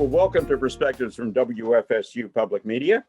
Well, welcome to Perspectives from WFSU Public Media.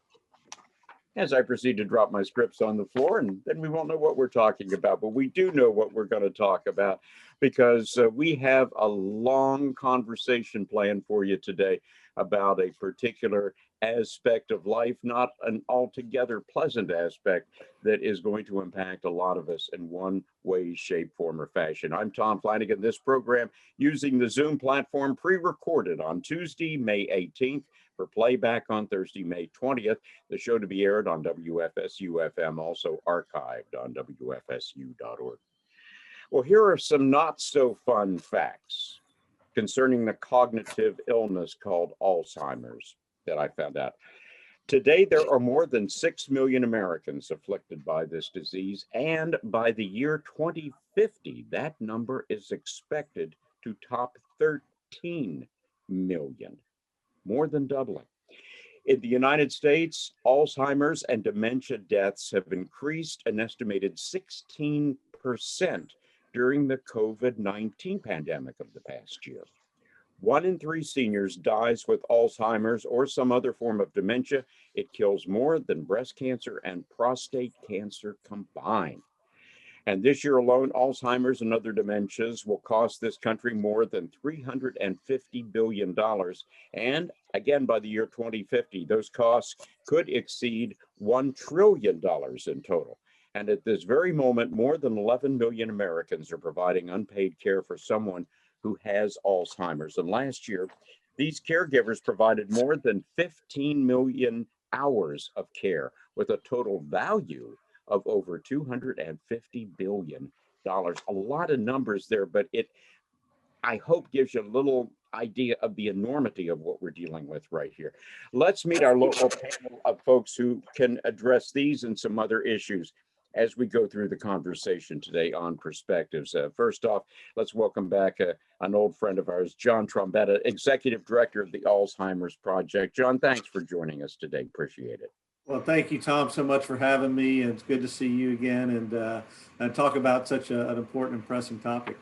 As I proceed to drop my scripts on the floor, and then we won't know what we're talking about, but we do know what we're going to talk about because we have a long conversation planned for you today about a particular aspect of life, not an altogether pleasant aspect that is going to impact a lot of us in one way, shape, form, or fashion. I'm Tom Flanigan. This program, using the Zoom platform, pre-recorded on Tuesday, May 18th, for playback on Thursday, May 20th. The show to be aired on WFSU-FM, also archived on WFSU.org. Well, here are some not so fun facts concerning the cognitive illness called Alzheimer's that I found out. Today, there are more than 6 million Americans afflicted by this disease, and by the year 2050, that number is expected to top 13 million, more than doubling. In the United States, Alzheimer's and dementia deaths have increased an estimated 16% during the COVID-19 pandemic of the past year. 1 in 3 seniors dies with Alzheimer's or some other form of dementia. It kills more than breast cancer and prostate cancer combined. And this year alone, Alzheimer's and other dementias will cost this country more than $350 billion. And again, by the year 2050, those costs could exceed $1 trillion in total. And at this very moment, more than 11 million Americans are providing unpaid care for someone who has Alzheimer's. And last year, these caregivers provided more than 15 million hours of care with a total value of over $250 billion. A lot of numbers there, but it, I hope, gives you a little idea of the enormity of what we're dealing with right here. Let's meet our local panel of folks who can address these and some other issues as we go through the conversation today on Perspectives. First off, let's welcome back an old friend of ours, John Trombetta, Executive Director of the Alzheimer'S Project. John, thanks for joining us today. Appreciate it. Well, thank you, Tom, so much for having me. It's good to see you again and talk about such an important and pressing topic.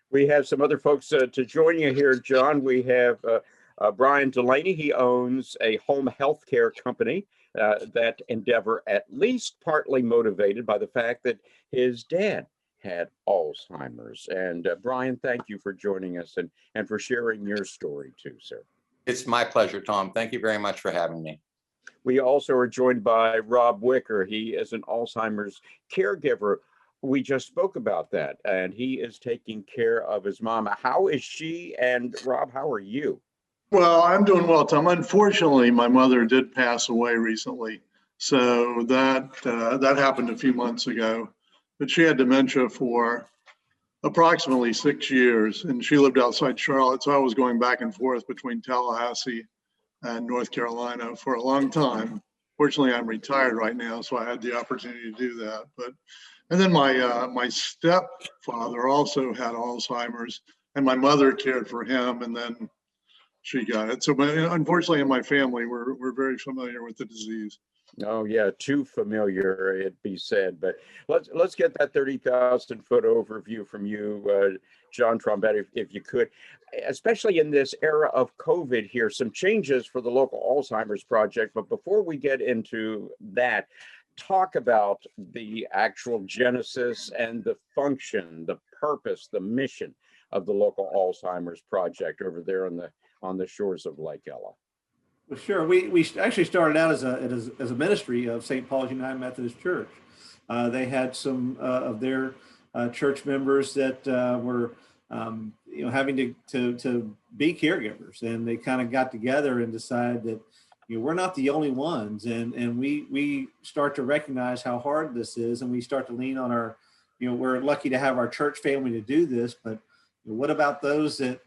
We have some other folks to join you here, John. We have Brian Delaney. He owns a home health care company. That endeavor, at least partly motivated by the fact that his dad had Alzheimer's. And Brian, thank you for joining us and for sharing your story too, sir. It's my pleasure, Tom. Thank you very much for having me. We also are joined by Rob Wicker. He is an Alzheimer's caregiver. We just spoke about that, and he is taking care of his mom. How is she? And Rob, how are you? Well, I'm doing well, Tom. Unfortunately, my mother did pass away recently. So that happened a few months ago. But she had dementia for approximately 6 years, and she lived outside Charlotte. So I was going back and forth between Tallahassee and North Carolina for a long time. Fortunately, I'm retired right now, so I had the opportunity to do that. And then my stepfather also had Alzheimer's, and my mother cared for him, and then she got it. So, but unfortunately, in my family, we're very familiar with the disease. Oh yeah, too familiar, it be said. But let's get that 30,000-foot overview from you, John Trombetta, if you could, especially in this era of COVID here. Some changes for the local Alzheimer's Project. But before we get into that, talk about the actual genesis and the function, the purpose, the mission of the local Alzheimer's Project over there on the shores of Lake Ella. Well, sure. We actually started out as a ministry of St. Paul's United Methodist Church. They had some of their church members that were having to be caregivers, and they kind of got together and decided that we're not the only ones, and we start to recognize how hard this is, and we start to lean on our, we're lucky to have our church family to do this, but what about those that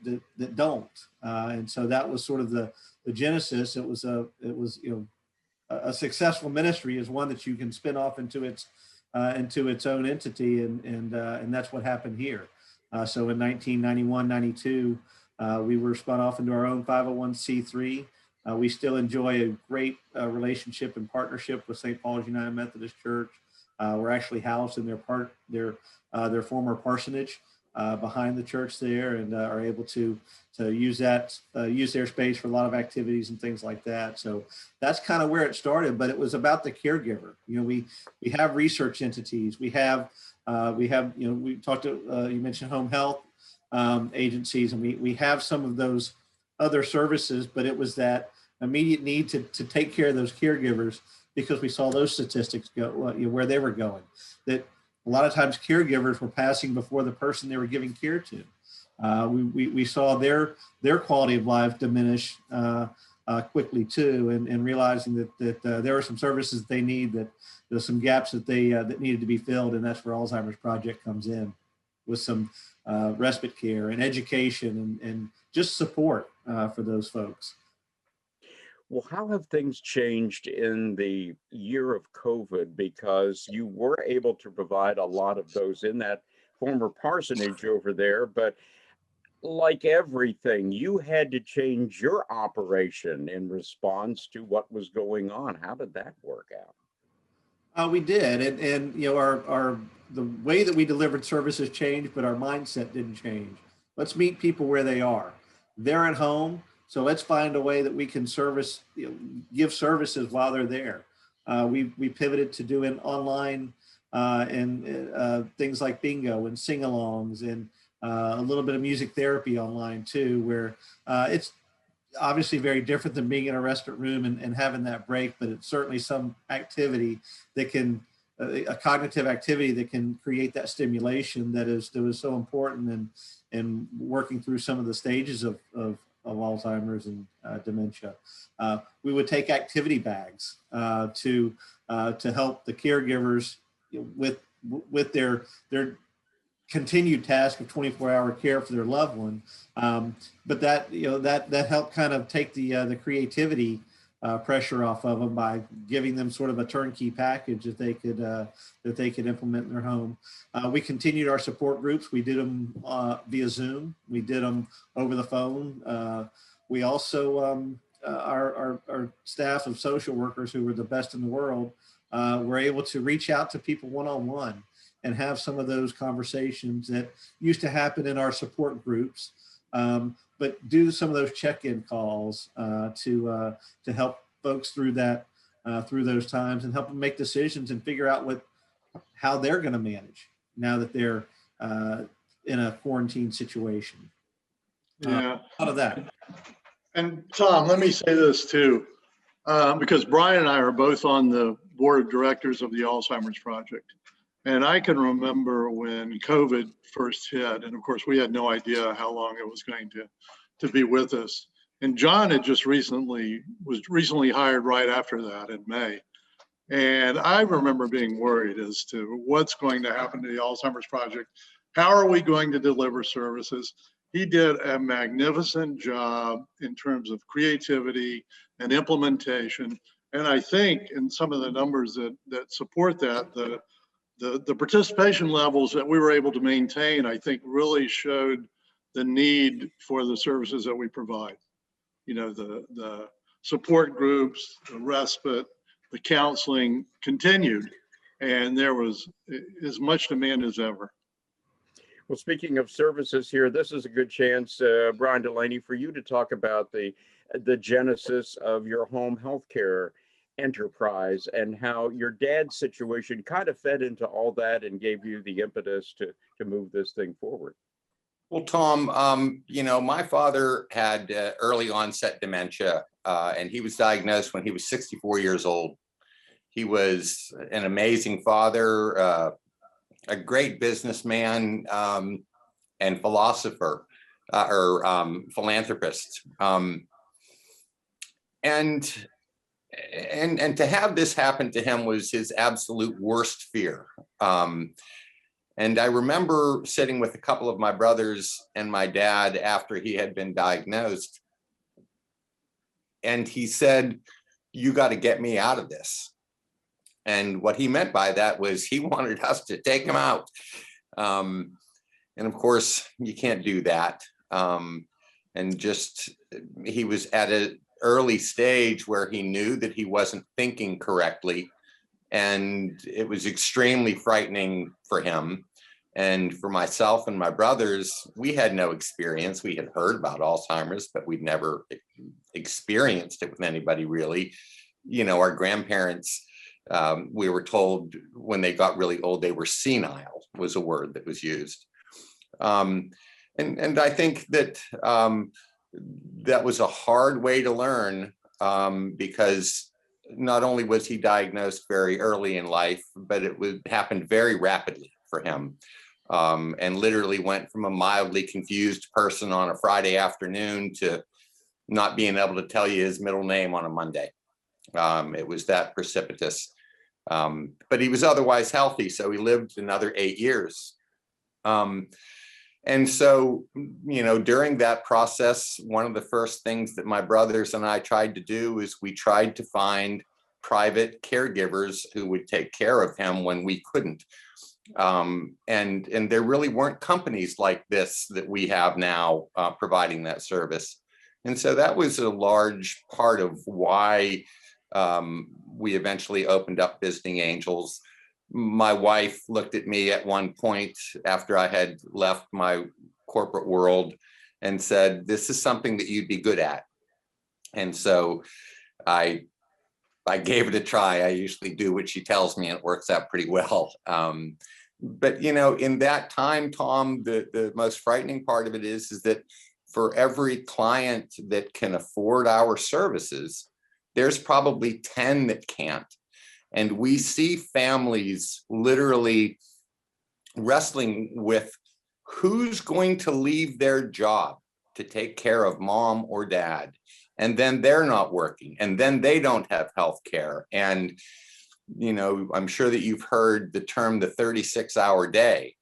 don't? And so that was sort of the genesis. It was a successful ministry is one that you can spin off into its own entity, and that's what happened here. So in 1991, 92, we were spun off into our own 501c3. We still enjoy a great relationship and partnership with St. Paul's United Methodist Church. We're actually housed in their former parsonage behind the church there, and are able to use their space for a lot of activities and things like that. So that's kind of where it started. But it was about the caregiver. We have research entities. We talked to you mentioned home health agencies, and we have some of those other services. But it was that immediate need to take care of those caregivers, because we saw those statistics go where they were going. That a lot of times caregivers were passing before the person they were giving care to. We saw their quality of life diminish quickly too, and realizing that there were some services they need, that there's some gaps that that needed to be filled, and that's where Alzheimer's Project comes in, with some respite care and education and just support for those folks. Well, how have things changed in the year of COVID? Because you were able to provide a lot of those in that former parsonage over there, but like everything, you had to change your operation in response to what was going on. How did that work out? We did, and the way that we delivered services changed, but our mindset didn't change. Let's meet people where they are. They're at home, so let's find a way that we can give services while they're there. We pivoted to doing online and things like bingo and sing-alongs, and a little bit of music therapy online too, where it's obviously very different than being in a respite room and having that break, but it's certainly some activity that can, a cognitive activity that can create that stimulation that is so important in working through some of the stages of Alzheimer's and dementia. We would take activity bags to help the caregivers with their continued task of 24-hour care for their loved one, but that helped kind of take the creativity pressure off of them by giving them sort of a turnkey package that they could implement in their home. We continued our support groups. We did them via Zoom. We did them over the phone. We also our staff of social workers, who were the best in the world, were able to reach out to people one-on-one and have some of those conversations that used to happen in our support groups, but do some of those check-in calls to help folks through those times, and help them make decisions and figure out how they're going to manage now that they're in a quarantine situation. Yeah. A lot of that. And Tom, let me say this too, because Brian and I are both on the board of directors of the Alzheimer's Project. And I can remember when COVID first hit, and of course we had no idea how long it was going to be with us. And John had was recently hired right after that in May. And I remember being worried as to what's going to happen to the Alzheimer's Project. How are we going to deliver services? He did a magnificent job in terms of creativity and implementation. And I think in some of the numbers that support that, the participation levels that we were able to maintain, I think really showed the need for the services that we provide. The support groups, the respite, the counseling continued, and there was as much demand as ever. Well, speaking of services here, this is a good chance, Brian Delaney, for you to talk about the genesis of your home healthcare enterprise and how your dad's situation kind of fed into all that and gave you the impetus to move this thing forward. Well, Tom, my father had early onset dementia, and he was diagnosed when he was 64 years old. He was an amazing father, a great businessman, and philosopher or philanthropist. And to have this happen to him was his absolute worst fear. And I remember sitting with a couple of my brothers and my dad after he had been diagnosed. And he said, "You got to get me out of this." And what he meant by that was he wanted us to take him out. And of course, you can't do that. He was at an early stage where he knew that he wasn't thinking correctly. And it was extremely frightening for him. And for myself and my brothers, we had no experience. We had heard about Alzheimer's, but we'd never experienced it with anybody really. You know, our grandparents, we were told when they got really old, they were senile, was a word that was used. And I think that that was a hard way to learn, because not only was he diagnosed very early in life, but it happened very rapidly for him, and literally went from a mildly confused person on a Friday afternoon to not being able to tell you his middle name on a Monday. It was that precipitous, but he was otherwise healthy, so he lived another 8 years. And so, you know, during that process, one of the first things that my brothers and I tried to do is we tried to find private caregivers who would take care of him when we couldn't. And there really weren't companies like this that we have now providing that service. And so that was a large part of why we eventually opened up Visiting Angels. My wife looked at me at one point after I had left my corporate world and said, "This is something that you'd be good at." And so I gave it a try. I usually do what she tells me, and it works out pretty well. But, you know, in that time, Tom, the most frightening part of it is that for every client that can afford our services, there's probably 10 that can't. And we see families literally wrestling with who's going to leave their job to take care of mom or dad. And then they're not working, and then they don't have health care. And, you know, I'm sure that you've heard the term the 36-hour day.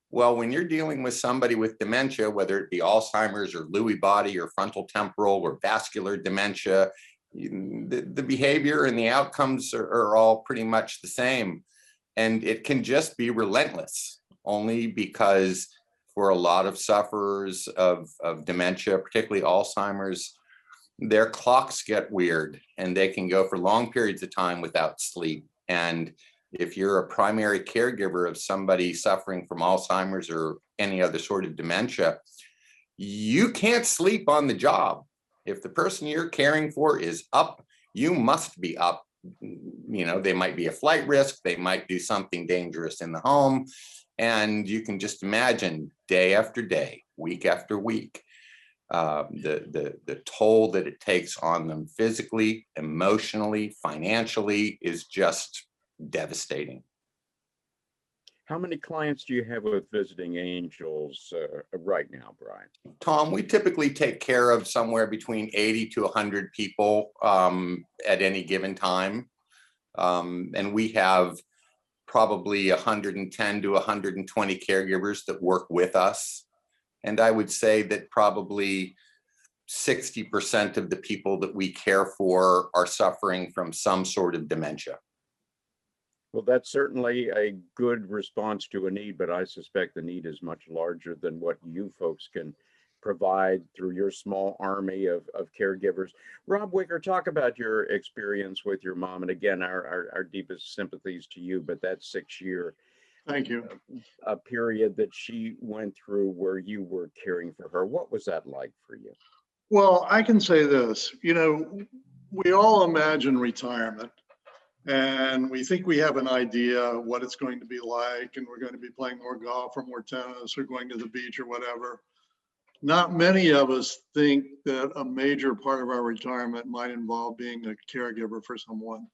Well, when you're dealing with somebody with dementia, whether it be Alzheimer's or Lewy body or frontal temporal or vascular dementia, the behavior and the outcomes are all pretty much the same. And it can just be relentless, only because for a lot of sufferers of dementia, particularly Alzheimer's, their clocks get weird and they can go for long periods of time without sleep. And if you're a primary caregiver of somebody suffering from Alzheimer's or any other sort of dementia, you can't sleep on the job. If the person you're caring for is up, you must be up. You know, they might be a flight risk, they might do something dangerous in the home. And you can just imagine day after day, week after week, the toll that it takes on them physically, emotionally, financially is just devastating. How many clients do you have with Visiting Angels right now, Brian? Tom, we typically take care of somewhere between 80 to 100 people at any given time. And we have probably 110 to 120 caregivers that work with us. And I would say that probably 60% of the people that we care for are suffering from some sort of dementia. Well, that's certainly a good response to a need, but I suspect the need is much larger than what you folks can provide through your small army of caregivers. Rob Wicker, talk about your experience with your mom. And again, our deepest sympathies to you, but that 6-year Thank you. a period that she went through where you were caring for her. What was that like for you? Well, I can say this, you know, we all imagine retirement and we think we have an idea of what it's going to be like, and we're going to be playing more golf or more tennis or going to the beach or whatever. Not many of us think that a major part of our retirement might involve being a caregiver for someone.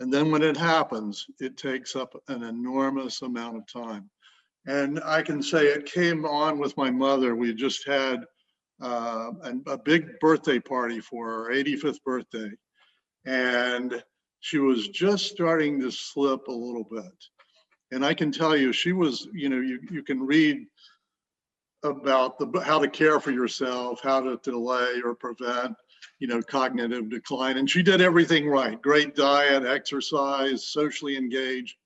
And then when it happens, it takes up an enormous amount of time. And I can say it came on with my mother. We just had a big birthday party for her 85th birthday. And she was just starting to slip a little bit. And I can tell you, she was, you know, you can read about how to care for yourself, how to delay or prevent, you know, cognitive decline. And she did everything right. Great diet, exercise, socially engaged,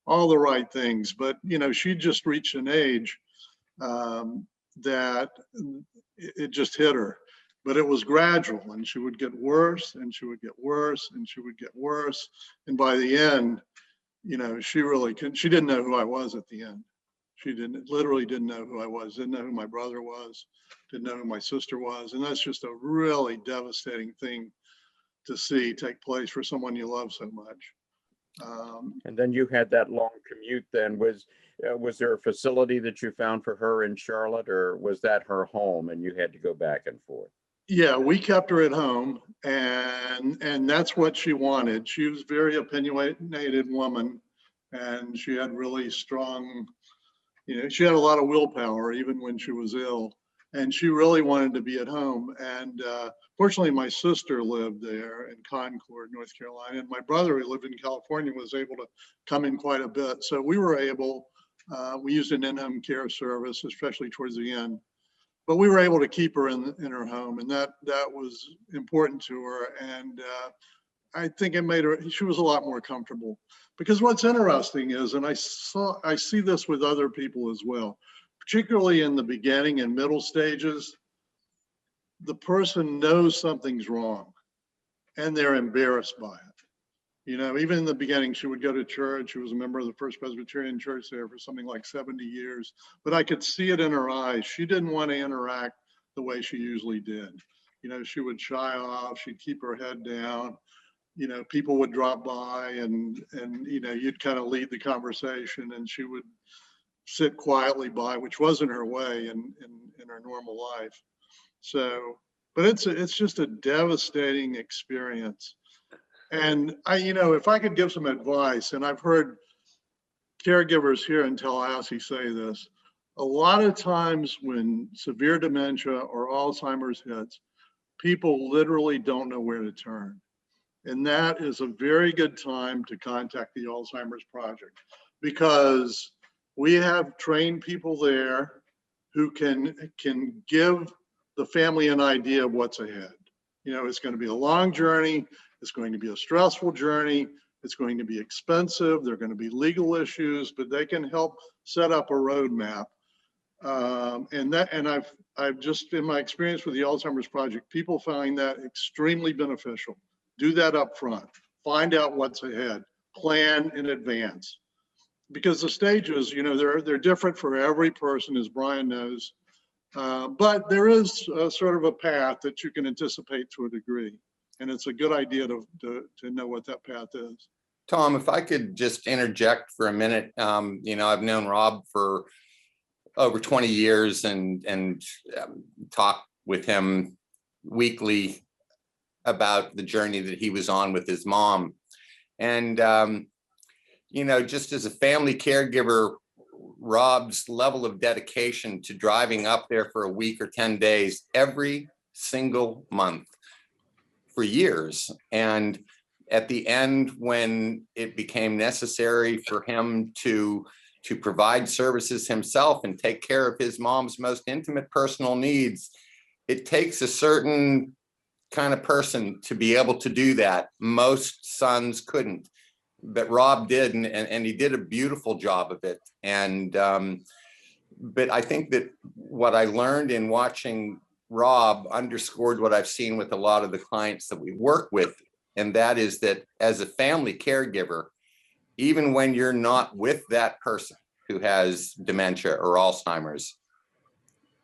all the right things. But, you know, she just reached an age that it just hit her. But it was gradual, and she would get worse and she would get worse and she would get worse. And by the end, you know, she didn't know who I was at the end. She literally didn't know who I was, didn't know who my brother was, didn't know who my sister was. And that's just a really devastating thing to see take place for someone you love so much. And then you had that long commute then. Was there a facility that you found for her in Charlotte, or was that her home and you had to go back and forth? Yeah, we kept her at home, and that's what she wanted. She was a very opinionated woman, and she had really strong, she had a lot of willpower even when she was ill, and she really wanted to be at home. And fortunately, my sister lived there in Concord, North Carolina, and my brother, who lived in California, was able to come in quite a bit. So we were able, we used an in-home care service, especially towards the end. But we were able to keep her in her home, and that was important to her. And I think it made her, she was a lot more comfortable. Because what's interesting is, and I see this with other people as well, particularly in the beginning and middle stages, the person knows something's wrong and they're embarrassed by it. Even in the beginning, she would go to church. She was a member of the First Presbyterian Church there for something like 70 years. But I could see it in her eyes. She didn't want to interact the way she usually did. She would shy off. She'd keep her head down. People would drop by and you'd kind of lead the conversation, and she would sit quietly by, which wasn't her way in her normal life. So, but it's just a devastating experience. And if I could give some advice, and I've heard caregivers here in Tallahassee say this, a lot of times when severe dementia or Alzheimer's hits, people literally don't know where to turn. And that is a very good time to contact the Alzheimer's Project, because we have trained people there who can give the family an idea of what's ahead. It's going to be a long journey. It's going to be a stressful journey. It's going to be expensive. There are going to be legal issues, but they can help set up a roadmap. And I've just, in my experience with the Alzheimer's Project, people find that extremely beneficial. Do that up front. Find out what's ahead. Plan in advance. Because the stages, they're different for every person, as Brian knows. But there is sort of a path that you can anticipate to a degree. And it's a good idea to know what that path is. Tom, if I could just interject for a minute, I've known Rob for over 20 years and talk with him weekly about the journey that he was on with his mom. And, just as a family caregiver, Rob's level of dedication to driving up there for a week or 10 days every single month for years. And at the end, when it became necessary for him to provide services himself and take care of his mom's most intimate personal needs, it takes a certain kind of person to be able to do that. Most sons couldn't, but Rob did, and he did a beautiful job of it. And but I think that what I learned in watching Rob underscored what I've seen with a lot of the clients that we work with, and that is that as a family caregiver, even when you're not with that person who has dementia or Alzheimer's,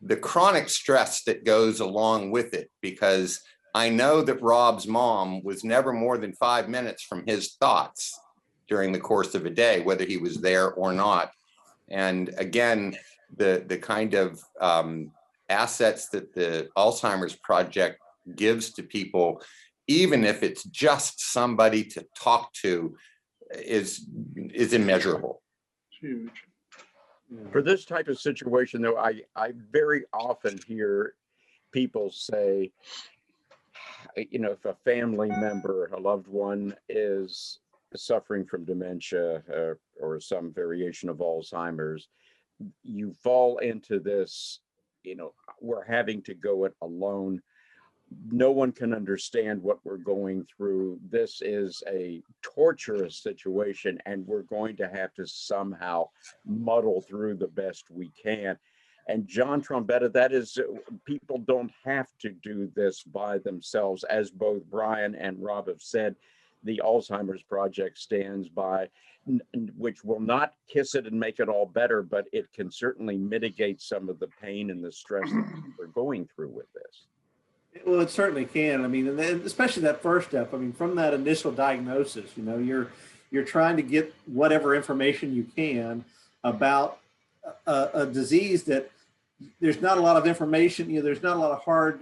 the chronic stress that goes along with it, because I know that Rob's mom was never more than 5 minutes from his thoughts during the course of a day, whether he was there or not. And again, the kind of assets that the Alzheimer's Project gives to people, even if it's just somebody to talk to, is immeasurable. Huge. For this type of situation, though, I very often hear people say, if a family member, a loved one is suffering from dementia or some variation of Alzheimer's, you fall into this, we're having to go it alone. No one can understand what we're going through. This is a torturous situation, and we're going to have to somehow muddle through the best we can. And John Trombetta, that is, people don't have to do this by themselves. As both Brian and Rob have said, the Alzheimer's Project stands by, which will not kiss it and make it all better, but it can certainly mitigate some of the pain and the stress that we're going through with this. Well, it certainly can. I mean, and then especially that first step. I mean, from that initial diagnosis, you know, you're trying to get whatever information you can about a disease that there's not a lot of information. You know, there's not a lot of hard,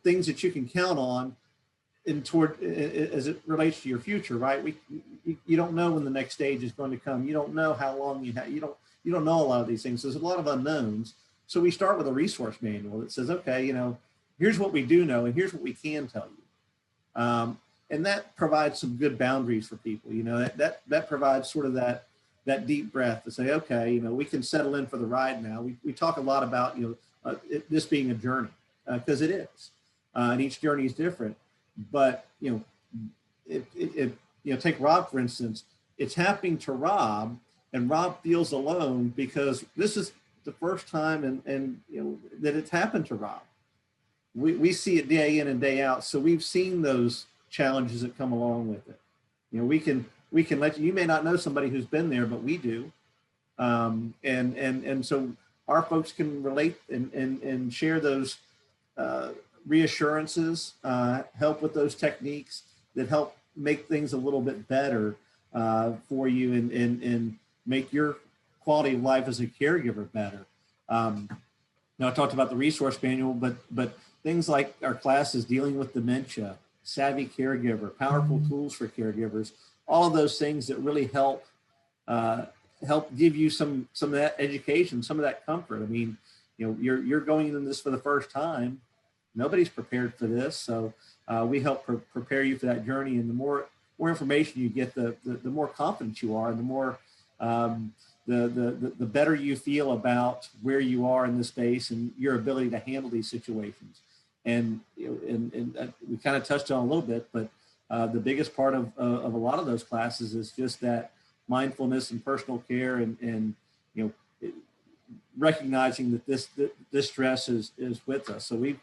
things that you can count on as it relates to your future, right? You don't know when the next stage is going to come. You don't know how long you have. You don't know a lot of these things. There's a lot of unknowns. So we start with a resource manual that says, okay, you know, here's what we do know and here's what we can tell you. And that provides some good boundaries for people. You know, that provides sort of that deep breath to say, okay, you know, we can settle in for the ride now. We talk a lot about, you know, this being a journey, because it is, and each journey is different. But, you know, take Rob, for instance. It's happening to Rob, and Rob feels alone because this is the first time and you know, that it's happened to Rob. We see it day in and day out. So we've seen those challenges that come along with it. You know, we can let you may not know somebody who's been there, but we do. And so our folks can relate and share those reassurances, help with those techniques that help make things a little bit better for you and make your quality of life as a caregiver better. Now I talked about the resource manual, but things like our classes dealing with dementia, savvy caregiver, powerful tools for caregivers, all of those things that really help give you some of that education, some of that comfort. I mean, you know, you're going into this for the first time. Nobody's prepared for this, so we help prepare you for that journey. And the more information you get, the more confident you are, and the more the better you feel about where you are in this space and your ability to handle these situations. And you know, and we kind of touched on a little bit, but the biggest part of a lot of those classes is just that mindfulness and personal care, and you know, recognizing that this stress is with us. So we've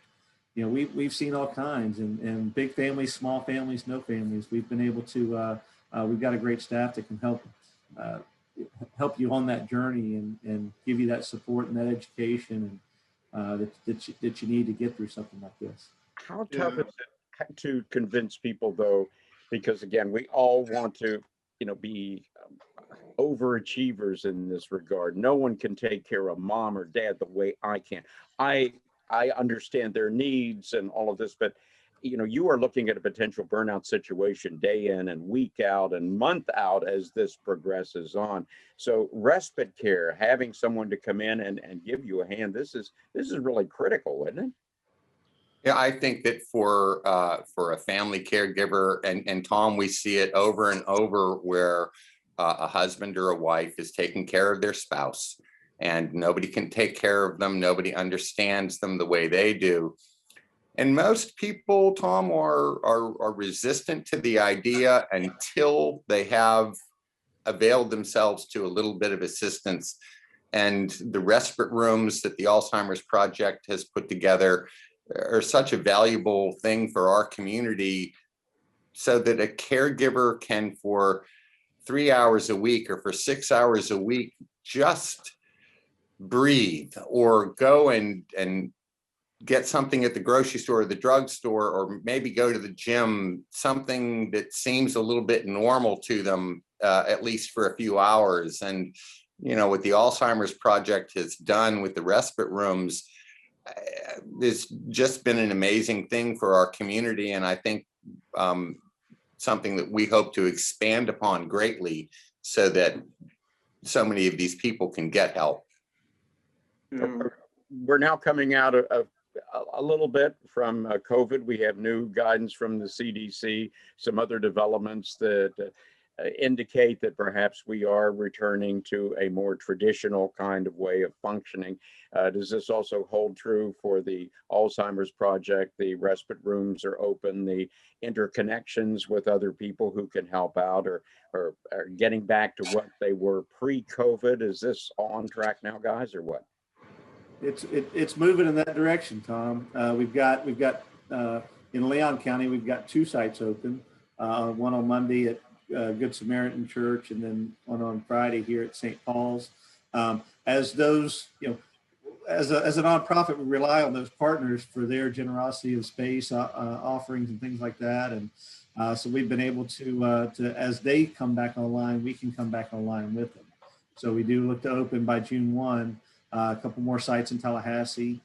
seen all kinds, and big families, small families, no families. We've been able to we've got a great staff that can help you on that journey and give you that support and that education and that you need to get through something like this. How tough is it to convince people, though? Because again, we all want to, you know, be overachievers in this regard. No one can take care of mom or dad the way I can. I understand their needs and all of this, but you know, you are looking at a potential burnout situation day in and week out and month out as this progresses on. So respite care, having someone to come in and give you a hand, this is really critical, isn't it? Yeah, I think that for a family caregiver, and Tom, we see it over and over where a husband or a wife is taking care of their spouse, and nobody can take care of them. Nobody understands them the way they do. And most people, Tom, are resistant to the idea until they have availed themselves to a little bit of assistance. And the respite rooms that the Alzheimer's Project has put together are such a valuable thing for our community, so that a caregiver can, for 3 hours a week or for 6 hours a week, just breathe or go and get something at the grocery store or the drugstore, or maybe go to the gym, something that seems a little bit normal to them, at least for a few hours. And, you know, what the Alzheimer's Project has done with the respite rooms, it's just been an amazing thing for our community. And I think something that we hope to expand upon greatly, so that so many of these people can get help. We're now coming out of a little bit from COVID. We have new guidance from the CDC, some other developments that indicate that perhaps we are returning to a more traditional kind of way of functioning. Does this also hold true for the Alzheimer's Project? The respite rooms are open, the interconnections with other people who can help out, or getting back to what they were pre-COVID? Is this on track now, guys, or what? It's moving in that direction, Tom. We've got in Leon County, we've got 2 sites open, one on Monday at Good Samaritan Church, and then one on Friday here at St. Paul's. As those, as a nonprofit, we rely on those partners for their generosity of space, offerings and things like that. And so we've been able to, as they come back online, we can come back online with them. So we do look to open by June 1, a couple more sites in Tallahassee.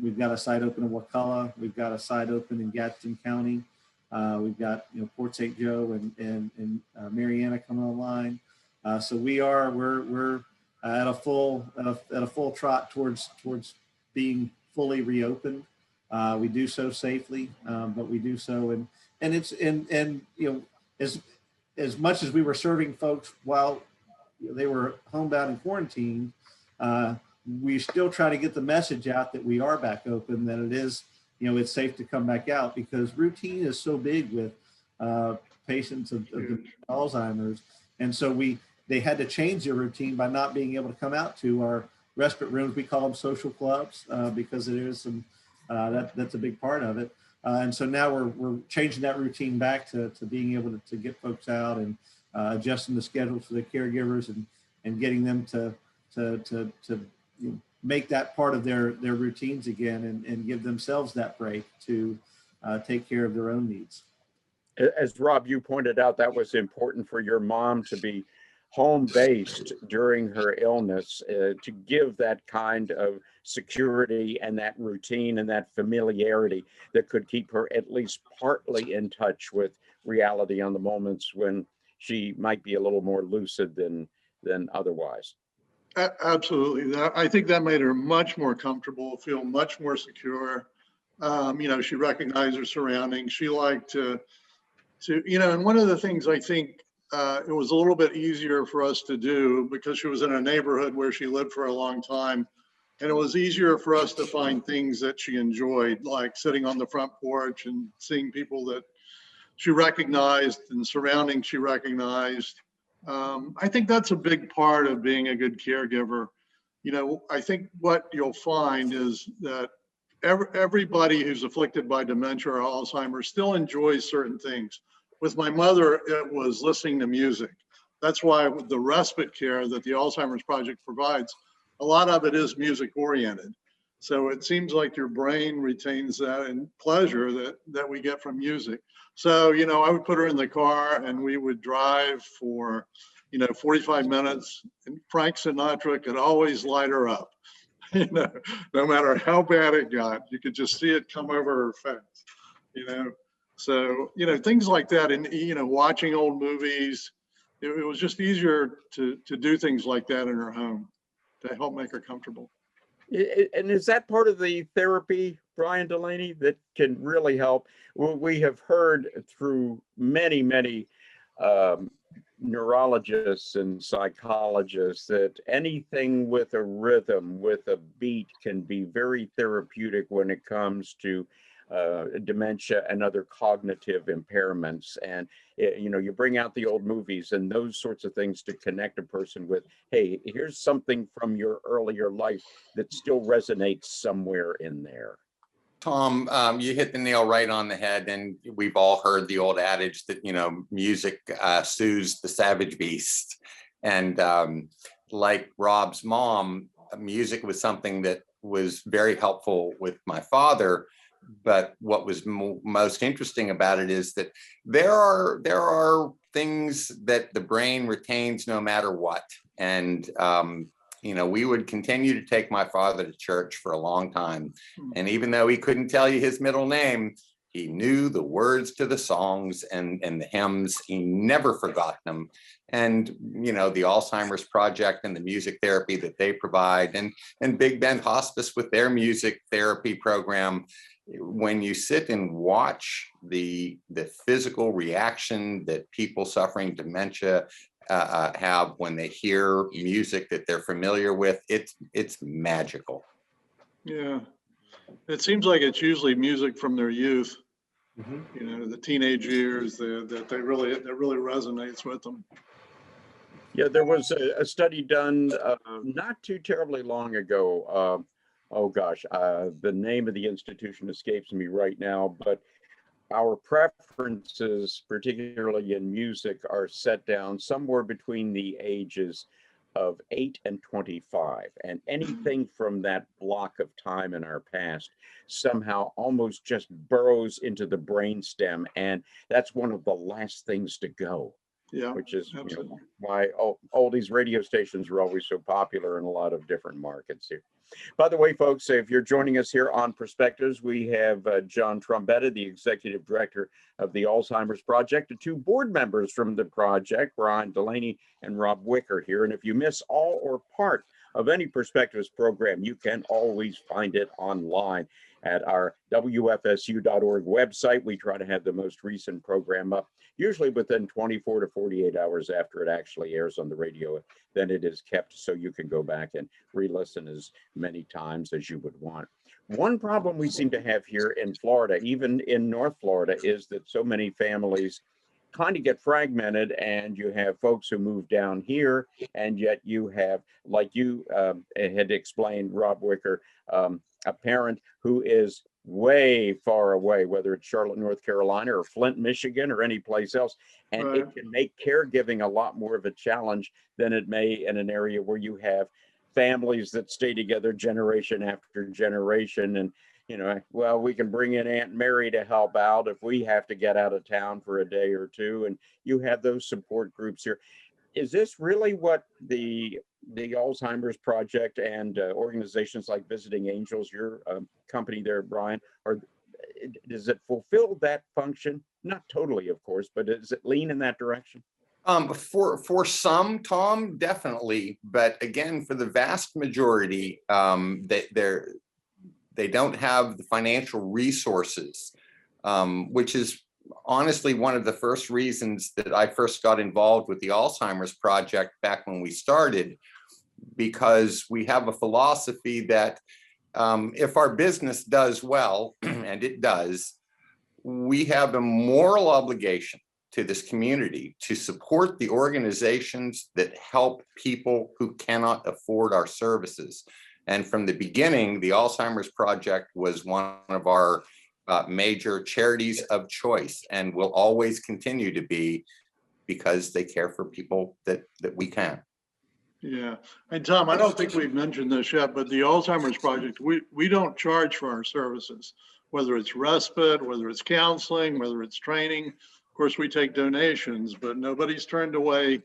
We've got a site open in Wakulla. We've got a site open in Gadsden County. We've got Port St. Joe and Mariana coming online. So we're at a full trot towards being fully reopened. We do so safely, but we do so and it's as much as we were serving folks while they were homebound and quarantined, we still try to get the message out that we are back open, that it is, it's safe to come back out, because routine is so big with patients of Alzheimer's. And so they had to change their routine by not being able to come out to our respite rooms. We call them social clubs because there is some, that's a big part of it. And so now we're changing that routine back to being able to get folks out and adjusting the schedules for the caregivers and getting them to make that part of their routines again and give themselves that break to take care of their own needs. As Rob, you pointed out, that was important for your mom to be home-based during her illness, to give that kind of security and that routine and that familiarity that could keep her at least partly in touch with reality on the moments when she might be a little more lucid than otherwise. Absolutely. I think that made her much more comfortable, feel much more secure. She recognized her surroundings. She liked to, and one of the things I think it was a little bit easier for us to do, because she was in a neighborhood where she lived for a long time. And it was easier for us to find things that she enjoyed, like sitting on the front porch and seeing people that she recognized and surroundings she recognized. I think that's a big part of being a good caregiver. I think what you'll find is that everybody who's afflicted by dementia or Alzheimer's still enjoys certain things. With my mother, it was listening to music. That's why the respite care that the Alzheimer's Project provides, a lot of it is music oriented. So it seems like your brain retains that and pleasure that we get from music. So, I would put her in the car and we would drive for, 45 minutes, and Frank Sinatra could always light her up. No matter how bad it got, you could just see it come over her face, So, things like that. And, watching old movies, it was just easier to do things like that in her home to help make her comfortable. And is that part of the therapy, Brian Delaney, that can really help? Well, we have heard through many neurologists and psychologists that anything with a rhythm, with a beat, can be very therapeutic when it comes to dementia and other cognitive impairments. And you bring out the old movies and those sorts of things to connect a person with, hey, here's something from your earlier life that still resonates somewhere in there. Tom, you hit the nail right on the head, and we've all heard the old adage that music soothes the savage beast. And like Rob's mom, music was something that was very helpful with my father. But what was most interesting about it is that there are things that the brain retains no matter what. And, we would continue to take my father to church for a long time. And even though he couldn't tell you his middle name, he knew the words to the songs and the hymns. He never forgot them. And, the Alzheimer's Project and the music therapy that they provide, and Big Bend Hospice with their music therapy program, when you sit and watch the physical reaction that people suffering dementia have when they hear music that they're familiar with, it's magical. Yeah, it seems like it's usually music from their youth, the teenage years that really resonates with them. Yeah, there was a study done not too terribly long ago oh gosh, the name of the institution escapes me right now, but our preferences, particularly in music, are set down somewhere between the ages of 8 and 25. And anything from that block of time in our past somehow almost just burrows into the brainstem. And that's one of the last things to go, Yeah, which is absolutely. why all these radio stations are always so popular in a lot of different markets here. By the way, folks, if you're joining us here on Perspectives, we have John Trombetta, the Executive Director of the Alzheimer's Project, and two board members from the project, Brian Delaney and Rob Wicker here. And if you miss all or part of any Perspectives program, you can always find it online at our WFSU.org website. We try to have the most recent program up, usually within 24 to 48 hours after it actually airs on the radio. Then it is kept so you can go back and re-listen as many times as you would want. One problem we seem to have here in Florida, even in North Florida, is that so many families kind of get fragmented, and you have folks who move down here, and yet you have, like you had explained, Rob Wicker, a parent who is way far away, whether it's Charlotte, North Carolina, or Flint, Michigan, or any place else. And Right. it can make caregiving a lot more of a challenge than it may in an area where you have families that stay together generation after generation. And, well, we can bring in Aunt Mary to help out if we have to get out of town for a day or two. And you have those support groups here. Is this really what the Alzheimer's Project and organizations like Visiting Angels, your company there, Brian, or does it fulfill that function? Not totally, of course, but does it lean in that direction? For some, Tom, definitely, but again, for the vast majority, they don't have the financial resources, which is honestly one of the first reasons that I first got involved with the Alzheimer's Project back when we started, because we have a philosophy that if our business does well, and it does, we have a moral obligation to this community to support the organizations that help people who cannot afford our services. And from the beginning, the Alzheimer's Project was one of our major charities of choice, and will always continue to be, because they care for people that we can. Yeah. And Tom, I don't think we've mentioned this yet, but the Alzheimer's Project, we don't charge for our services, whether it's respite, whether it's counseling, whether it's training. Of course, we take donations, but nobody's turned away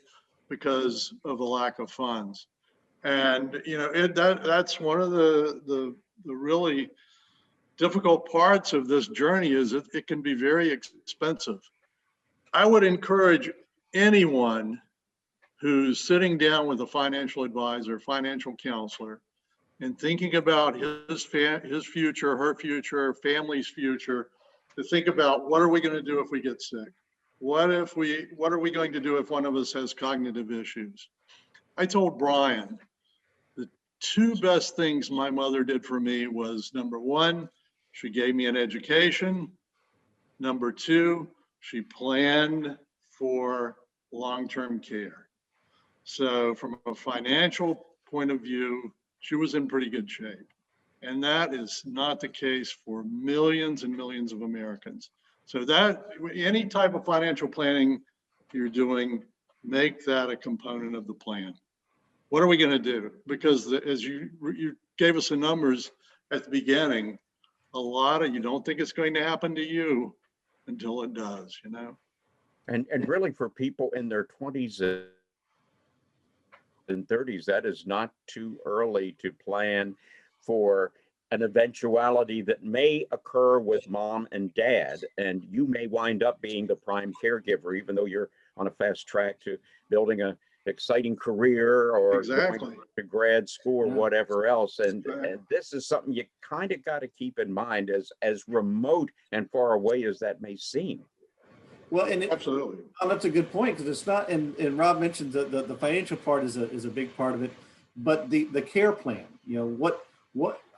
because of a lack of funds. And, that's one of the really difficult parts of this journey, is it can be very expensive. I would encourage anyone who's sitting down with a financial advisor, financial counselor, and thinking about his future, her future, family's future, to think about, what are we going to do if we get sick? What are we going to do if one of us has cognitive issues? I told Brian, the two best things my mother did for me was, number one, she gave me an education. Number two, she planned for long-term care. So from a financial point of view, she was in pretty good shape. And that is not the case for millions and millions of Americans. So that any type of financial planning you're doing, make that a component of the plan. What are we going to do? Because as you gave us the numbers at the beginning, you don't think it's going to happen to you until it does, And really, for people in their 20s and 30s, that is not too early to plan for an eventuality that may occur with mom and dad, and you may wind up being the prime caregiver, even though you're on a fast track to building a exciting career or Exactly. going to grad school or whatever else. And this is something you kind of got to keep in mind, as remote and far away as that may seem. Well, and Absolutely. That's a good point, because it's not, and Rob mentioned the financial part is a big part of it, but the care plan,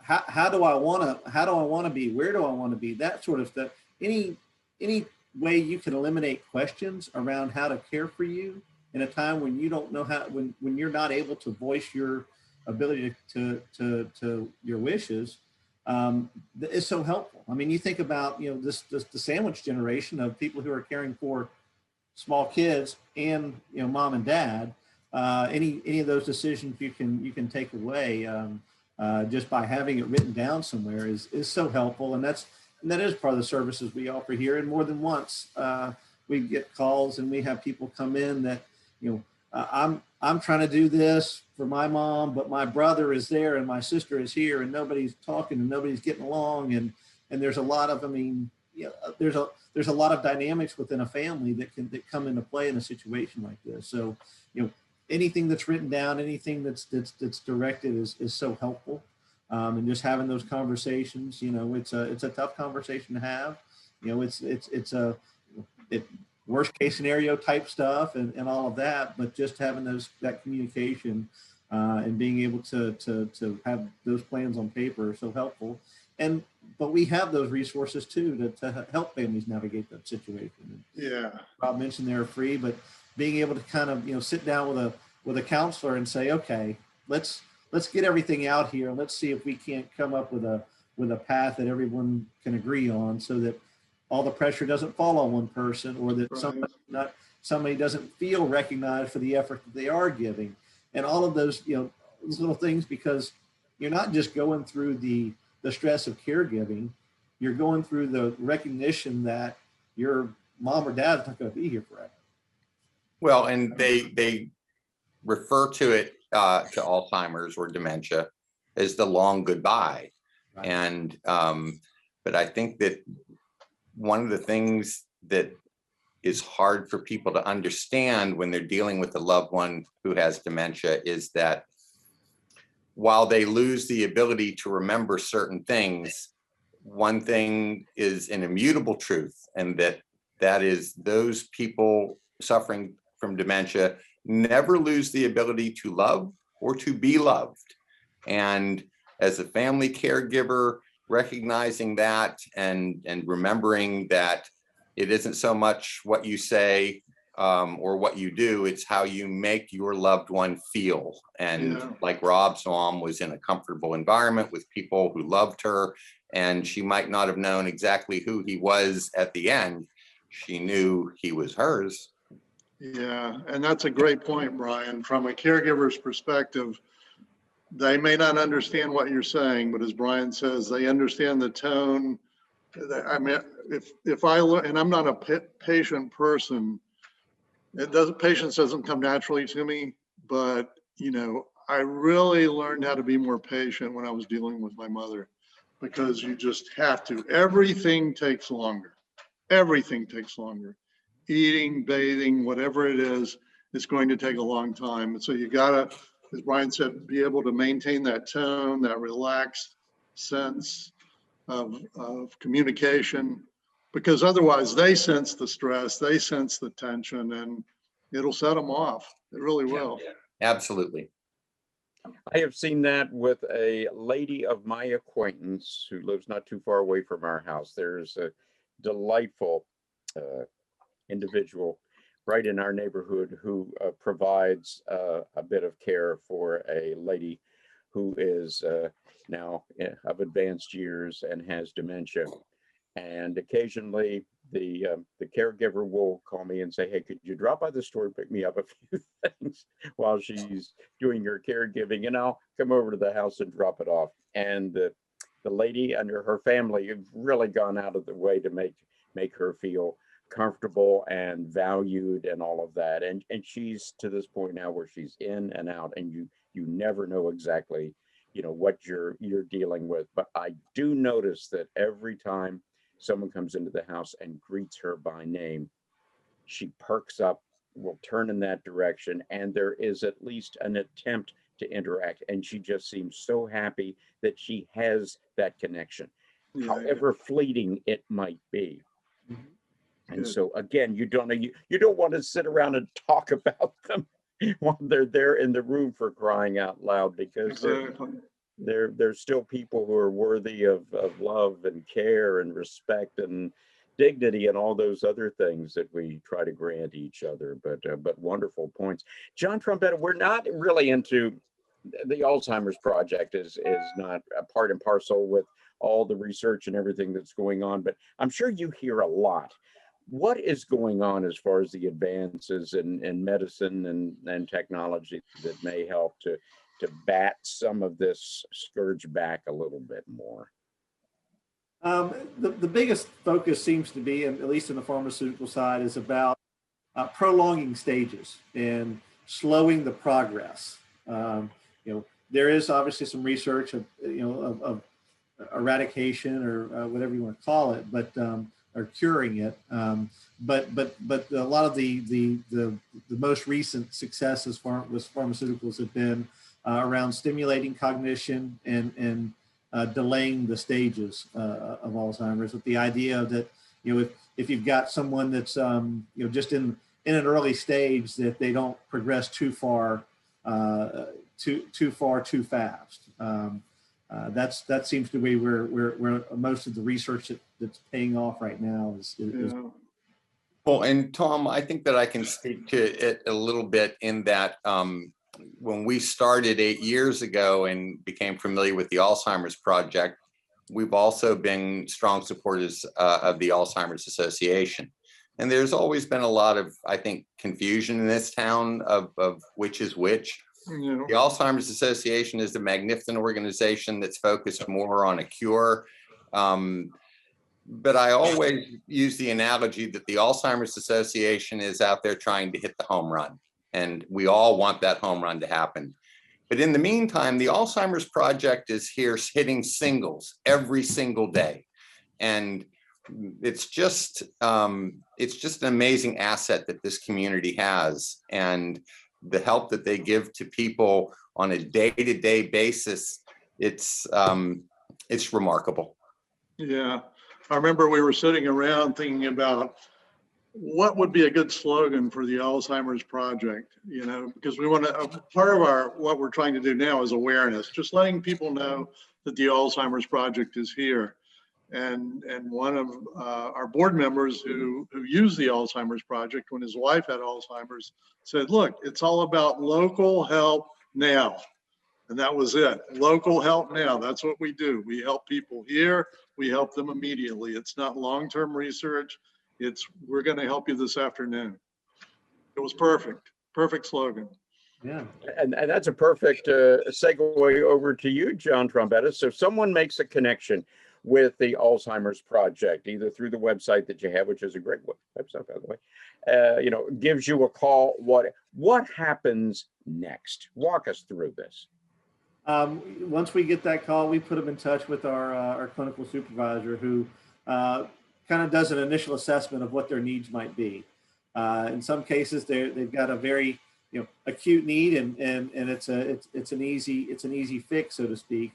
how do I want to be, where do I want to be, that sort of stuff. Any way you can eliminate questions around how to care for you in a time when you don't know how, when you're not able to voice your ability to your wishes is so helpful. I mean, you think about, you know, this the sandwich generation of people who are caring for small kids and, you know, mom and dad. Any of those decisions you can take away just by having it written down somewhere is so helpful, and that is part of the services we offer here. And more than once, we get calls and we have people come in that, you know, I'm trying to do this for my mom, but my brother is there and my sister is here, and nobody's talking and nobody's getting along, and there's a lot of, I mean, you know, there's a lot of dynamics within a family that come into play in a situation like this. So, you know, anything that's written down, anything that's directed is so helpful. And just having those conversations, you know, it's a tough conversation to have. You know, it's worst case scenario type stuff and all of that, but just having that communication and being able to have those plans on paper are so helpful. But we have those resources too to help families navigate that situation. Yeah. Rob mentioned they're free, but being able to kind of, you know, sit down with a counselor and say, okay, let's get everything out here. Let's see if we can't come up with a path that everyone can agree on, so that all the pressure doesn't fall on one person, or that somebody doesn't feel recognized for the effort that they are giving, and all of those, you know, those little things, because you're not just going through the stress of caregiving, you're going through the recognition that your mom or dad's not going to be here forever. Well, and they refer to it to Alzheimer's or dementia as the long goodbye. Right. And but I think that one of the things that is hard for people to understand when they're dealing with a loved one who has dementia is that while they lose the ability to remember certain things, one thing is an immutable truth, and that is those people suffering from dementia never lose the ability to love or to be loved. And as a family caregiver, recognizing that and remembering that it isn't so much what you say or what you do, it's how you make your loved one feel. And like Rob's mom was in a comfortable environment with people who loved her, and she might not have known exactly who he was at the end. She knew he was hers. Yeah, and that's a great point, Brian. From a caregiver's perspective, they may not understand what you're saying, but as Brian says, they understand the tone. I mean, if I look, and I'm not a patient person, patience doesn't come naturally to me, but you know, I really learned how to be more patient when I was dealing with my mother, because you just have to. Everything takes longer. Everything takes longer. Eating, bathing, whatever it is, it's going to take a long time. And so you gotta, as Brian said, be able to maintain that tone, that relaxed sense of communication, because otherwise they sense the stress, they sense the tension, and it'll set them off. It really will. Yeah, absolutely. I have seen that with a lady of my acquaintance who lives not too far away from our house. There's a delightful individual right in our neighborhood who provides a bit of care for a lady who is now of advanced years and has dementia. And occasionally the caregiver will call me and say, hey, could you drop by the store and pick me up a few things while she's doing her caregiving, and I'll come over to the house and drop it off. And the lady and her family have really gone out of the way to make her feel comfortable and valued and all of that. And she's to this point now where she's in and out, and you never know exactly, you know, what you're dealing with. But I do notice that every time someone comes into the house and greets her by name, she perks up, will turn in that direction, and there is at least an attempt to interact. And she just seems so happy that she has that connection, however fleeting it might be. And so again, you don't know, you don't want to sit around and talk about them while they're there in the room, for crying out loud, because they're still people who are worthy of love and care and respect and dignity and all those other things that we try to grant each other. But wonderful points. John Trombetta, we're not really into the Alzheimer's project is not a part and parcel with all the research and everything that's going on, but I'm sure you hear a lot. What is going on as far as the advances in medicine and technology that may help to bat some of this scourge back a little bit more? The biggest focus seems to be, at least in the pharmaceutical side, is about prolonging stages and slowing the progress. There is obviously some research of eradication or whatever you want to call it, but or curing it. But a lot of the most recent successes with pharmaceuticals have been around stimulating cognition and delaying the stages of Alzheimer's, with the idea that if you've got someone that's just in an early stage, that they don't progress too far too fast. That seems to be where most of the research that's paying off right now is. Well, and Tom, I think that I can speak to it a little bit in that when we started 8 years ago and became familiar with the Alzheimer's Project, we've also been strong supporters of the Alzheimer's Association. And there's always been a lot of, I think, confusion in this town of which is which. The Alzheimer's Association is a magnificent organization that's focused more on a cure. But I always use the analogy that the Alzheimer's Association is out there trying to hit the home run. And we all want that home run to happen. But in the meantime, the Alzheimer's Project is here hitting singles every single day. And it's just an amazing asset that this community has. And the help that they give to people on a day-to-day basis, it's remarkable. Yeah, I remember we were sitting around thinking about what would be a good slogan for the Alzheimer's Project, because we want to, part of what we're trying to do now is awareness, just letting people know that the Alzheimer's Project is here. And one of our board members who used the Alzheimer's Project when his wife had Alzheimer's said, look, it's all about local help now. And that was it. Local help now. That's what we do. We help people here. We help them immediately. It's not long-term research. We're going to help you this afternoon. It was perfect. Perfect slogan. Yeah. And that's a perfect segue over to you, John Trombetta. So if someone makes a connection with the Alzheimer's Project, either through the website that you have, which is a great website, by the way, gives you a call, what happens next? Walk us through this. Once we get that call, we put them in touch with our clinical supervisor, who kind of does an initial assessment of what their needs might be. In some cases, they've got a very acute need, and it's an easy fix, so to speak.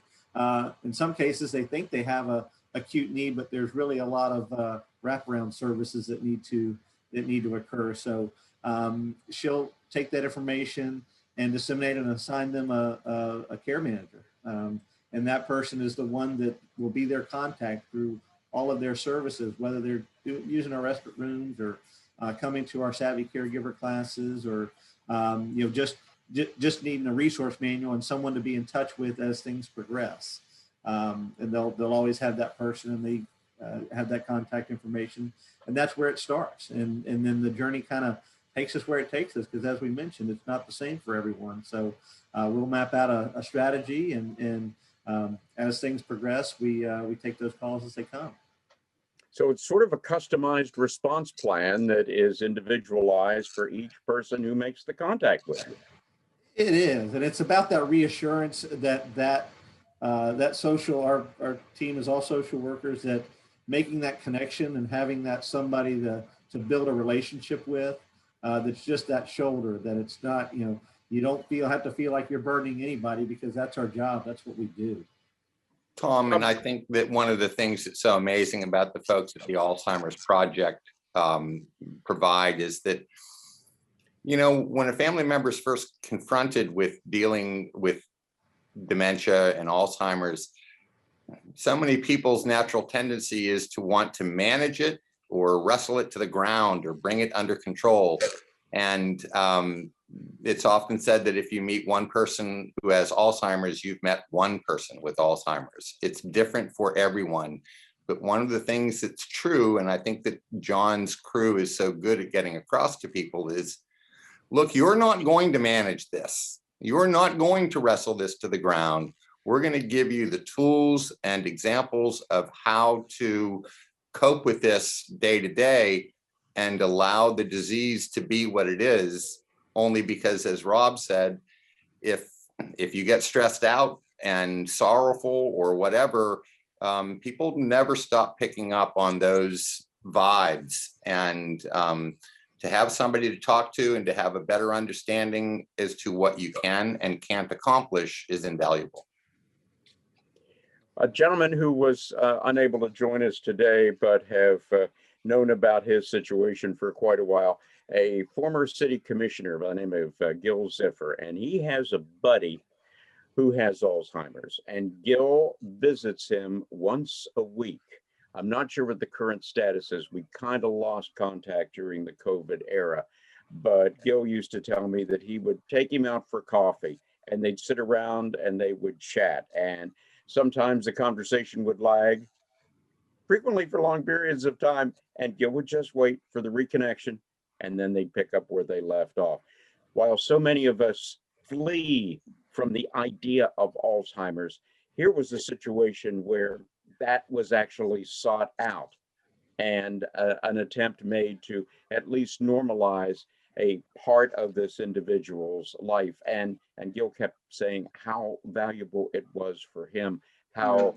In some cases, they think they have a acute need, but there's really a lot of wraparound services that need to occur. So she'll take that information and disseminate and assign them a care manager. And that person is the one that will be their contact through all of their services, whether they're using our Respite Rooms or coming to our Savvy Caregiver classes, or just needing a resource manual and someone to be in touch with as things progress. And they'll always have that person, and they have that contact information, and that's where it starts. And then the journey kind of takes us where it takes us, because as we mentioned, it's not the same for everyone. So we'll map out a strategy, and as things progress, we take those calls as they come. So it's sort of a customized response plan that is individualized for each person who makes the contact with you. It is, and it's about that reassurance that social. Our team is all social workers, that making that connection and having that somebody to build a relationship with, that's just that shoulder. That it's not, you don't have to feel like you're burdening anybody, because that's our job. That's what we do. Tom, and I think that one of the things that's so amazing about the folks at the Alzheimer's Project provide is that, when a family member is first confronted with dealing with dementia and Alzheimer's, so many people's natural tendency is to want to manage it or wrestle it to the ground or bring it under control. And It's often said that if you meet one person who has Alzheimer's, you've met one person with Alzheimer's. It's different for everyone. But one of the things that's true, and I think that John's crew is so good at getting across to people, is, look, you're not going to manage this. You're not going to wrestle this to the ground. We're going to give you the tools and examples of how to cope with this day to day and allow the disease to be what it is, only because, as Rob said, if you get stressed out and sorrowful or whatever, people never stop picking up on those vibes. And to have somebody to talk to and to have a better understanding as to what you can and can't accomplish is invaluable. A gentleman who was unable to join us today, but have known about his situation for quite a while, a former city commissioner by the name of Gil Ziffer, and he has a buddy who has Alzheimer's, and Gil visits him once a week. I'm not sure what the current status is. We kind of lost contact during the COVID era, but Gil used to tell me that he would take him out for coffee and they'd sit around and they would chat. And sometimes the conversation would lag, frequently for long periods of time, and Gil would just wait for the reconnection, and then they'd pick up where they left off. While so many of us flee from the idea of Alzheimer's, here was a situation where that was actually sought out and an attempt made to at least normalize a part of this individual's life. And Gil kept saying how valuable it was for him, how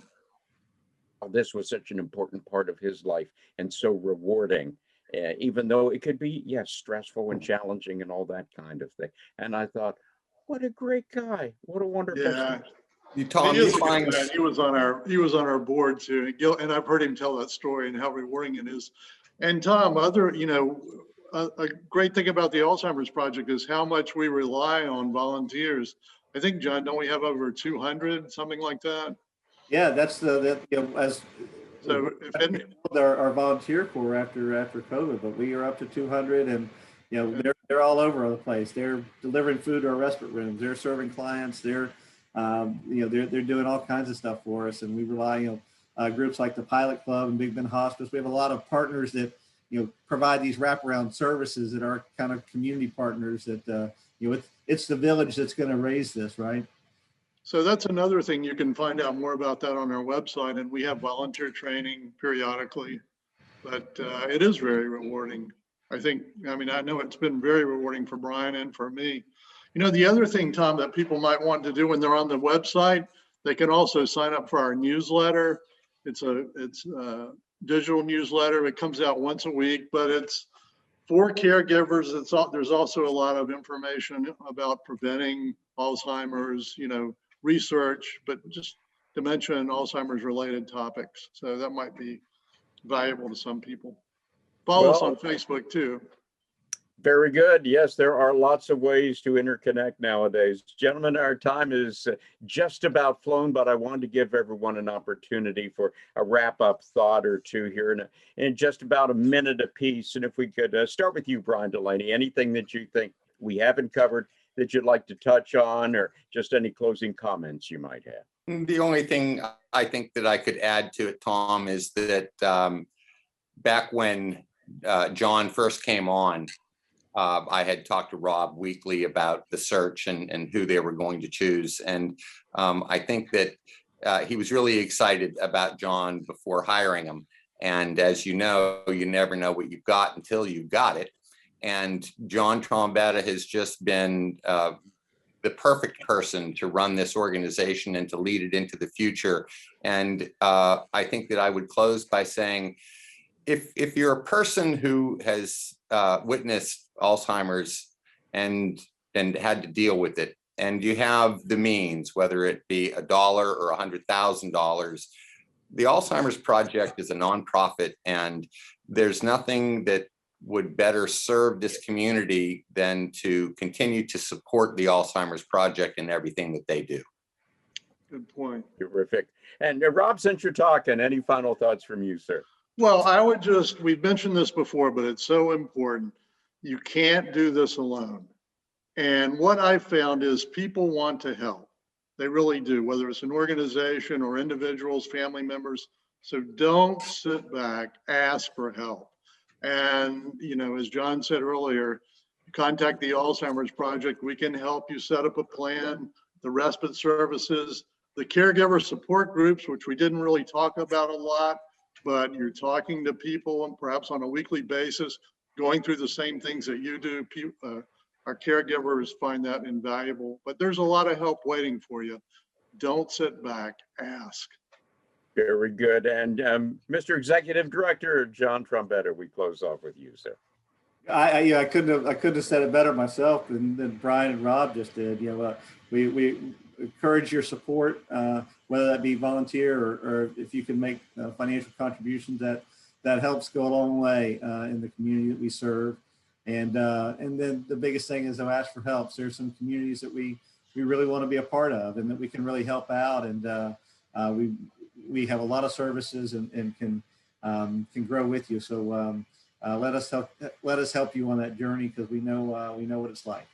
this was such an important part of his life and so rewarding, even though it could be, yes, stressful and challenging and all that kind of thing. And I thought, what a great guy. What a wonderful Yeah. Tom, He was on our board too. And Gil, and I've heard him tell that story and how rewarding it is. And Tom, a great thing about the Alzheimer's Project is how much we rely on volunteers. I think, John, don't we have over 200, something like that? Yeah, that's as So if any, our volunteer corps after COVID, but we are up to 200, and they're all over the place. They're delivering food to our respite rooms. They're serving clients. They're they're doing all kinds of stuff for us, and we rely on groups like the Pilot Club and Big Bend Hospice. We have a lot of partners that provide these wraparound services that are kind of community partners that it's the village that's going to raise this, right? So that's another thing. You can find out more about that on our website, and we have volunteer training periodically, but it is very rewarding. I know it's been very rewarding for Brian and for me. The other thing, Tom, that people might want to do when they're on the website, they can also sign up for our newsletter. It's a digital newsletter. It comes out once a week, but it's for caregivers. There's also a lot of information about preventing Alzheimer's, research, but just dementia and Alzheimer's related topics. So that might be valuable to some people. Follow us on Facebook too. Very good. Yes, there are lots of ways to interconnect nowadays. Gentlemen, our time is just about flown, but I wanted to give everyone an opportunity for a wrap-up thought or two here in just about a minute apiece. And if we could start with you, Brian Delaney, anything that you think we haven't covered that you'd like to touch on, or just any closing comments you might have? The only thing I think that I could add to it, Tom, is that back when John first came on, I had talked to Rob weekly about the search and who they were going to choose. And I think that he was really excited about John before hiring him. And as you know, you never know what you've got until you've got it. And John Trombetta has just been the perfect person to run this organization and to lead it into the future. And I think that I would close by saying, if you're a person who has witnessed Alzheimer's and had to deal with it, and you have the means, whether it be $1 or $100,000, the Alzheimer's Project is a nonprofit, and there's nothing that would better serve this community than to continue to support the Alzheimer's Project in everything that they do. Good point. Terrific. And Rob, since you're talking, any final thoughts from you, sir? Well, we've mentioned this before, but it's so important. You can't do this alone. And what I found is people want to help. They really do, whether it's an organization or individuals, family members. So don't sit back, ask for help. And, you know, as John said earlier, contact the Alzheimer'S Project. We can help you set up a plan, the respite services, the caregiver support groups, which we didn't really talk about a lot, but you're talking to people and perhaps on a weekly basis, going through the same things that you do. Our caregivers find that invaluable, but there's a lot of help waiting for you. Don't sit back, ask. Very good. And Mr. Executive Director, John Trombetta, we close off with you, sir. I couldn't have said it better myself than Brian and Rob just did. You know, we encourage your support, whether that be volunteer or if you can make financial contributions. That helps go a long way in the community that we serve. And then the biggest thing is to ask for help. So there's some communities that we really want to be a part of and that we can really help out. And we have a lot of services and can grow with you. So let us help you on that journey, because we know what it's like.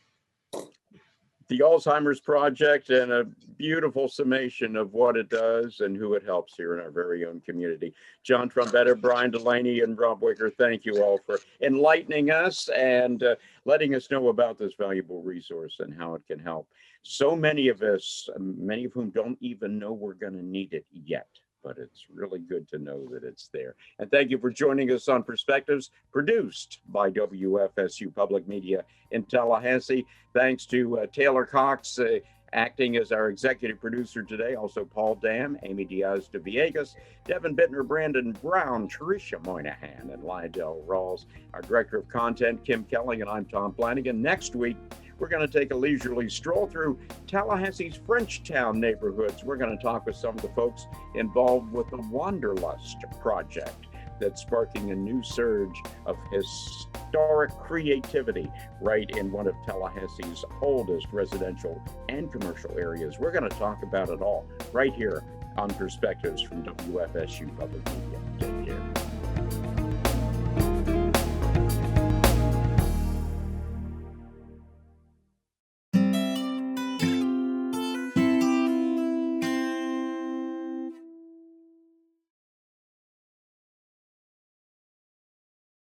The Alzheimer'S Project, and a beautiful summation of what it does and who it helps here in our very own community. John Trombetta, Brian Delaney, and Rob Wicker, thank you all for enlightening us and letting us know about this valuable resource and how it can help. So many of us, many of whom don't even know we're going to need it yet, but it's really good to know that it's there. And thank you for joining us on Perspectives, produced by WFSU Public Media in Tallahassee. Thanks to Taylor Cox, acting as our executive producer today. Also Paul Dam, Amy Diaz de Villegas, Devin Bittner, Brandon Brown, Tricia Moynihan, and Lydell Rawls. Our director of content, Kim Kelly, and I'm Tom Flanigan. Next week, we're going to take a leisurely stroll through Tallahassee's Frenchtown neighborhoods. We're going to talk with some of the folks involved with the Wanderlust project that's sparking a new surge of historic creativity right in one of Tallahassee's oldest residential and commercial areas. We're going to talk about it all right here on Perspectives from WFSU Public Media.